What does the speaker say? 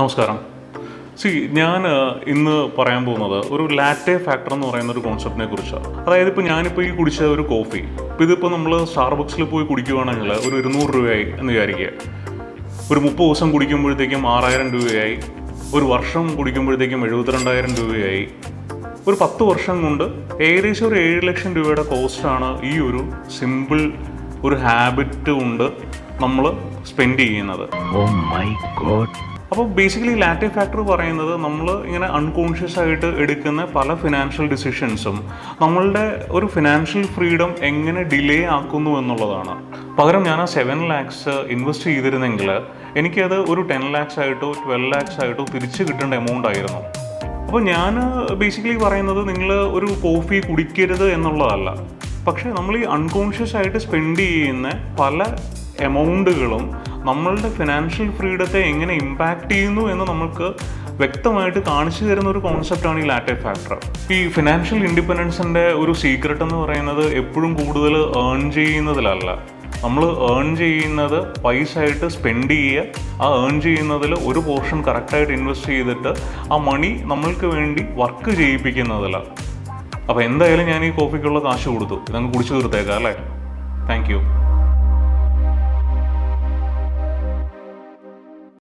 നമസ്കാരം. ഞാൻ ഇന്ന് പറയാൻ പോകുന്നത് ഒരു ലാറ്റെ ഫാക്ടർ എന്ന് പറയുന്ന ഒരു കോൺസെപ്റ്റിനെ കുറിച്ചാണ്. അതായത് ഞാനിപ്പോൾ ഈ കുടിച്ച ഒരു കോഫി, ഇതിപ്പോൾ നമ്മൾ സ്റ്റാർബക്സിൽ പോയി കുടിക്കുകയാണെങ്കിൽ ഒരു 200 രൂപയായി എന്ന് വിചാരിക്കുക. ഒരു 30 ദിവസം കുടിക്കുമ്പോഴത്തേക്കും 6000 രൂപയായി, ഒരു വർഷം കുടിക്കുമ്പോഴത്തേക്കും 72,000 രൂപയായി. ഒരു 10 വർഷം കൊണ്ട് ഏകദേശം ഒരു 7 ലക്ഷം രൂപയുടെ കോസ്റ്റാണ് ഈ ഒരു സിമ്പിൾ ഒരു ഹാബിറ്റ് കൊണ്ട് നമ്മൾ സ്പെൻഡ് ചെയ്യുന്നത്. അപ്പോൾ ബേസിക്കലി ലാറ്റെ ഫാക്ടർ പറയുന്നത് നമ്മൾ ഇങ്ങനെ അൺകോൺഷ്യസ് ആയിട്ട് എടുക്കുന്ന പല ഫിനാൻഷ്യൽ ഡിസിഷൻസും നമ്മളുടെ ഒരു ഫിനാൻഷ്യൽ ഫ്രീഡം എങ്ങനെ ഡിലേ ആക്കുന്നു എന്നുള്ളതാണ്. പകരം ഞാൻ ആ 7 lakhs ഇൻവെസ്റ്റ് ചെയ്തിരുന്നെങ്കിൽ എനിക്കത് ഒരു 10 lakhs ആയിട്ടോ 12 lakhs ആയിട്ടോ തിരിച്ച് കിട്ടേണ്ട എമൗണ്ട് ആയിരുന്നു. അപ്പോൾ ഞാൻ ബേസിക്കലി പറയുന്നത് നിങ്ങൾ ഒരു കോഫി കുടിക്കരുത് എന്നുള്ളതല്ല, പക്ഷേ നമ്മൾ ഈ അൺകോൺഷ്യസ് ആയിട്ട് സ്പെൻഡ് ചെയ്യുന്ന പല എമൗണ്ടുകളും നമ്മളുടെ ഫിനാൻഷ്യൽ ഫ്രീഡത്തെ എങ്ങനെ ഇമ്പാക്റ്റ് ചെയ്യുന്നു എന്ന് നമുക്ക് വ്യക്തമായിട്ട് കാണിച്ചു തരുന്ന ഒരു കോൺസെപ്റ്റാണ് ഈ ലാറ്റെ ഫാക്ടർ. ഈ ഫിനാൻഷ്യൽ ഇൻഡിപെൻഡൻസിൻ്റെ ഒരു സീക്രട്ട് എന്ന് പറയുന്നത് എപ്പോഴും കൂടുതൽ ഏൺ ചെയ്യുന്നതിലല്ല. നമ്മൾ ഏൺ ചെയ്യുന്നത് പൈസ ആയിട്ട് സ്പെൻഡ് ചെയ്യുക, ആ ഏൺ ചെയ്യുന്നതിൽ ഒരു പോർഷൻ കറക്റ്റായിട്ട് ഇൻവെസ്റ്റ് ചെയ്തിട്ട് ആ മണി നമ്മൾക്ക് വേണ്ടി വർക്ക് ചെയ്യിപ്പിക്കുന്നതിലാണ്. അപ്പോൾ എന്തായാലും ഞാൻ ഈ കോഫിക്കുള്ള കാശ് കൊടുത്തു, ഇതങ്ങ് കുടിച്ചു തീർത്തേക്കാം അല്ലേ. Thank you.